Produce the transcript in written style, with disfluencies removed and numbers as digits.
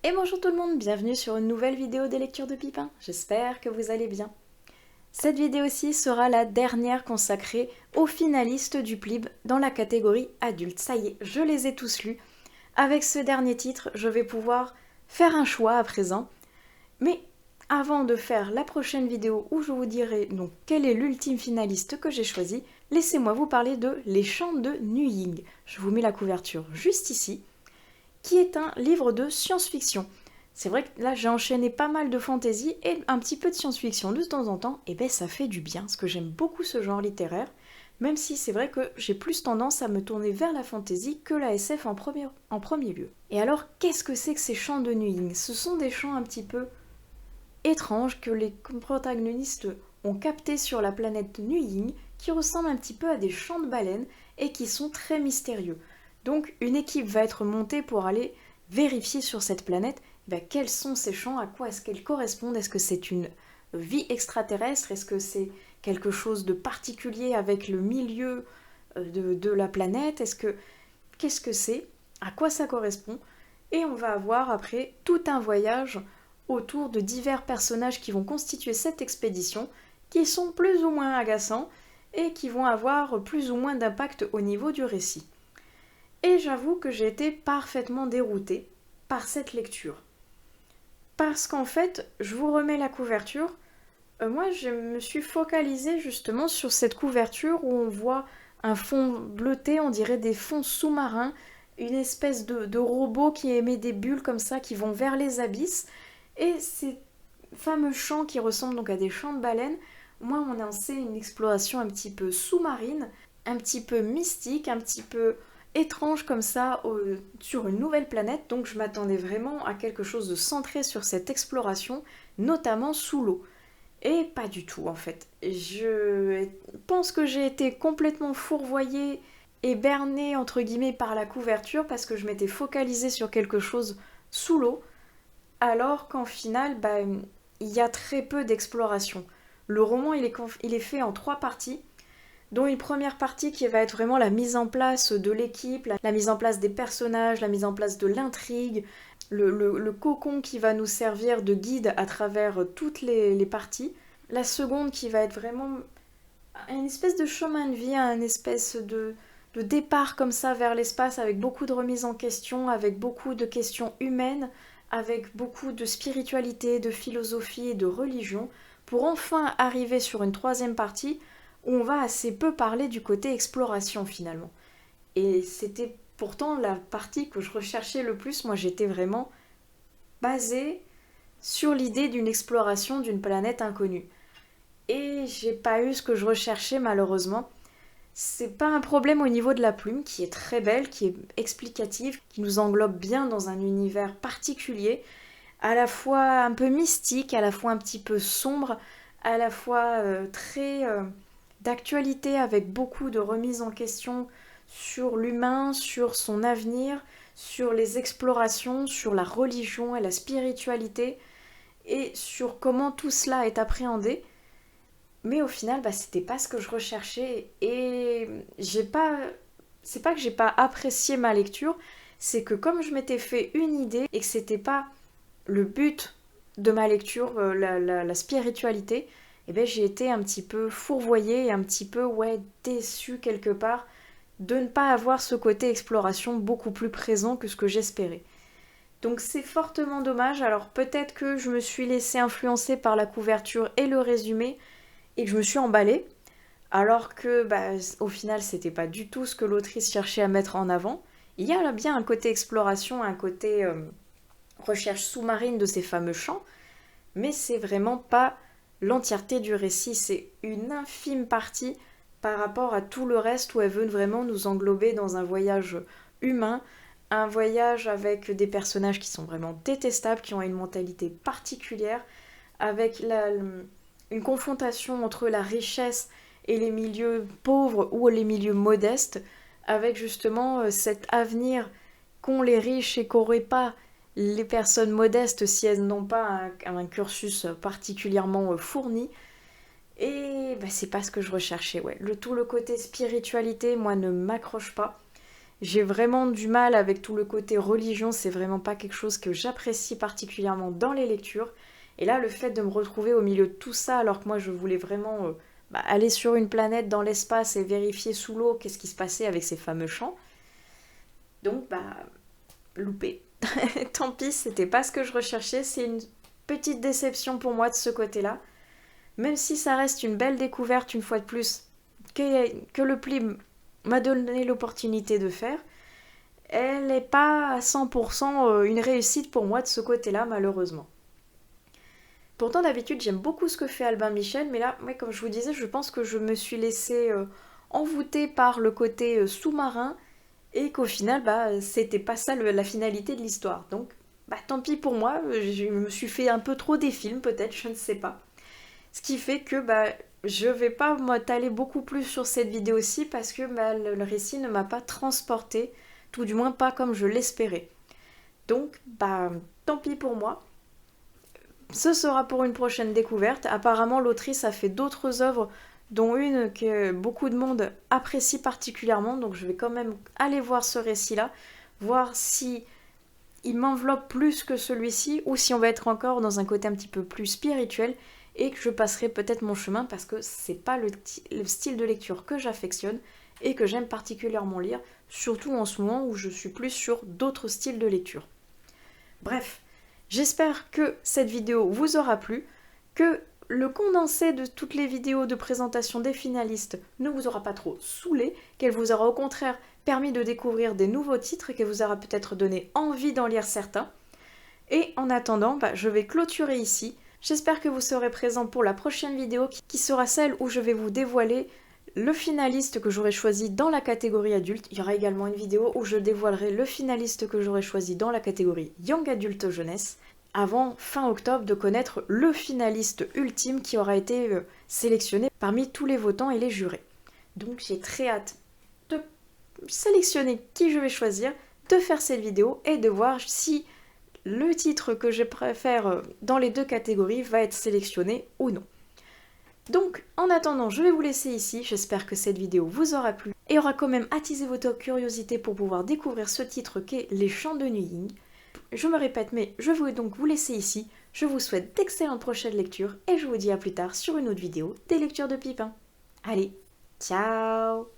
Et bonjour tout le monde, bienvenue sur une nouvelle vidéo des lectures de Pipin. J'espère que vous allez bien. Cette vidéo-ci sera la dernière consacrée aux finalistes du PLIB dans la catégorie adulte. Ça y est, je les ai tous lus. Avec ce dernier titre, je vais pouvoir faire un choix à présent. Mais avant de faire la prochaine vidéo où je vous dirai donc quel est l'ultime finaliste que j'ai choisi, laissez-moi vous parler de Les Chants de Nuying. Je vous mets la couverture juste ici, qui est un livre de science-fiction. C'est vrai que là j'ai enchaîné pas mal de fantasy et un petit peu de science-fiction de temps en temps, et ben ça fait du bien, parce que j'aime beaucoup ce genre littéraire, même si c'est vrai que j'ai plus tendance à me tourner vers la fantasy que la SF en premier lieu. Et alors, qu'est-ce que c'est que ces chants de Nuying? Ce sont des chants un petit peu étranges que les protagonistes ont captés sur la planète Nuying, qui ressemblent un petit peu à des chants de baleines et qui sont très mystérieux. Donc une équipe va être montée pour aller vérifier sur cette planète quels sont ces chants, à quoi est-ce qu'elles correspondent, est-ce que c'est une vie extraterrestre, est-ce que c'est quelque chose de particulier avec le milieu de la planète, qu'est-ce que c'est, à quoi ça correspond, et on va avoir après tout un voyage autour de divers personnages qui vont constituer cette expédition, qui sont plus ou moins agaçants et qui vont avoir plus ou moins d'impact au niveau du récit. Et j'avoue que j'ai été parfaitement déroutée par cette lecture. Parce qu'en fait, je vous remets la couverture, moi je me suis focalisée justement sur cette couverture où on voit un fond bleuté, on dirait des fonds sous-marins, une espèce de robot qui émet des bulles comme ça qui vont vers les abysses, et ces fameux chants qui ressemblent donc à des chants de baleines, moi on en sait une exploration un petit peu sous-marine, un petit peu mystique, un petit peu étrange comme ça sur une nouvelle planète, donc je m'attendais vraiment à quelque chose de centré sur cette exploration, notamment sous l'eau. Et pas du tout en fait. Je pense que j'ai été complètement fourvoyée et bernée entre guillemets par la couverture parce que je m'étais focalisée sur quelque chose sous l'eau, alors qu'en final, il y a très peu d'exploration. Le roman, il est fait en 3 parties, dont une première partie qui va être vraiment la mise en place de l'équipe, la mise en place des personnages, la mise en place de l'intrigue, le cocon qui va nous servir de guide à travers toutes les parties. La seconde qui va être vraiment une espèce de chemin de vie, une espèce de départ comme ça vers l'espace avec beaucoup de remises en question, avec beaucoup de questions humaines, avec beaucoup de spiritualité, de philosophie et de religion, pour enfin arriver sur une troisième partie où on va assez peu parler du côté exploration finalement. Et c'était pourtant la partie que je recherchais le plus. Moi j'étais vraiment basée sur l'idée d'une exploration d'une planète inconnue. Et j'ai pas eu ce que je recherchais malheureusement. C'est pas un problème au niveau de la plume, qui est très belle, qui est explicative, qui nous englobe bien dans un univers particulier, à la fois un peu mystique, à la fois un petit peu sombre, à la fois très d'actualité avec beaucoup de remises en question sur l'humain, sur son avenir, sur les explorations, sur la religion et la spiritualité, et sur comment tout cela est appréhendé. Mais au final, c'était pas ce que je recherchais, et j'ai pas. C'est pas que j'ai pas apprécié ma lecture, c'est que comme je m'étais fait une idée et que c'était pas le but de ma lecture, la spiritualité, j'ai été un petit peu fourvoyée et un petit peu déçue quelque part de ne pas avoir ce côté exploration beaucoup plus présent que ce que j'espérais. Donc c'est fortement dommage. Alors peut-être que je me suis laissée influencer par la couverture et le résumé et que je me suis emballée, alors que au final c'était pas du tout ce que l'autrice cherchait à mettre en avant. Il y a là bien un côté exploration, un côté recherche sous-marine de ces fameux champs, mais c'est vraiment pas l'entièreté du récit, c'est une infime partie par rapport à tout le reste où elle veut vraiment nous englober dans un voyage humain, un voyage avec des personnages qui sont vraiment détestables, qui ont une mentalité particulière, avec une confrontation entre la richesse et les milieux pauvres ou les milieux modestes, avec justement cet avenir qu'ont les riches et qu'auraient pas les personnes modestes si elles n'ont pas un cursus particulièrement fourni. Et c'est pas ce que je recherchais, ouais. Tout le côté spiritualité, moi, ne m'accroche pas. J'ai vraiment du mal avec tout le côté religion, c'est vraiment pas quelque chose que j'apprécie particulièrement dans les lectures. Et là, le fait de me retrouver au milieu de tout ça, alors que moi je voulais vraiment aller sur une planète dans l'espace et vérifier sous l'eau qu'est-ce qui se passait avec ces fameux champs. Donc, loupé. Tant pis, c'était pas ce que je recherchais, c'est une petite déception pour moi de ce côté-là. Même si ça reste une belle découverte une fois de plus, que le Plib m'a donné l'opportunité de faire, elle n'est pas à 100% une réussite pour moi de ce côté-là, malheureusement. Pourtant, d'habitude, j'aime beaucoup ce que fait Albin Michel, mais là, comme je vous disais, je pense que je me suis laissée envoûter par le côté sous-marin et qu'au final, c'était pas ça la finalité de l'histoire. Donc, tant pis pour moi, je me suis fait un peu trop des films, peut-être, je ne sais pas. Ce qui fait que je vais pas m'étaler beaucoup plus sur cette vidéo-ci parce que le récit ne m'a pas transporté, tout du moins pas comme je l'espérais. Donc, tant pis pour moi. Ce sera pour une prochaine découverte. Apparemment, l'autrice a fait d'autres œuvres, dont une que beaucoup de monde apprécie particulièrement. Donc, je vais quand même aller voir ce récit-là, voir si il m'enveloppe plus que celui-ci ou si on va être encore dans un côté un petit peu plus spirituel et que je passerai peut-être mon chemin parce que c'est pas le style de lecture que j'affectionne et que j'aime particulièrement lire, surtout en ce moment où je suis plus sur d'autres styles de lecture. Bref, j'espère que cette vidéo vous aura plu, que le condensé de toutes les vidéos de présentation des finalistes ne vous aura pas trop saoulé, qu'elle vous aura au contraire permis de découvrir des nouveaux titres et qu'elle vous aura peut-être donné envie d'en lire certains. Et en attendant, je vais clôturer ici. J'espère que vous serez présents pour la prochaine vidéo qui sera celle où je vais vous dévoiler le finaliste que j'aurai choisi dans la catégorie adulte. Il y aura également une vidéo où je dévoilerai le finaliste que j'aurai choisi dans la catégorie Young Adult Jeunesse, avant fin octobre de connaître le finaliste ultime qui aura été sélectionné parmi tous les votants et les jurés. Donc j'ai très hâte de sélectionner qui je vais choisir, de faire cette vidéo et de voir si le titre que je préfère dans les deux catégories va être sélectionné ou non. Donc, en attendant, je vais vous laisser ici. J'espère que cette vidéo vous aura plu et aura quand même attisé votre curiosité pour pouvoir découvrir ce titre qu'est Les Chants de New Ying. Je me répète, mais je vais donc vous laisser ici. Je vous souhaite d'excellentes prochaines lectures et je vous dis à plus tard sur une autre vidéo des lectures de Pipin. Allez, ciao!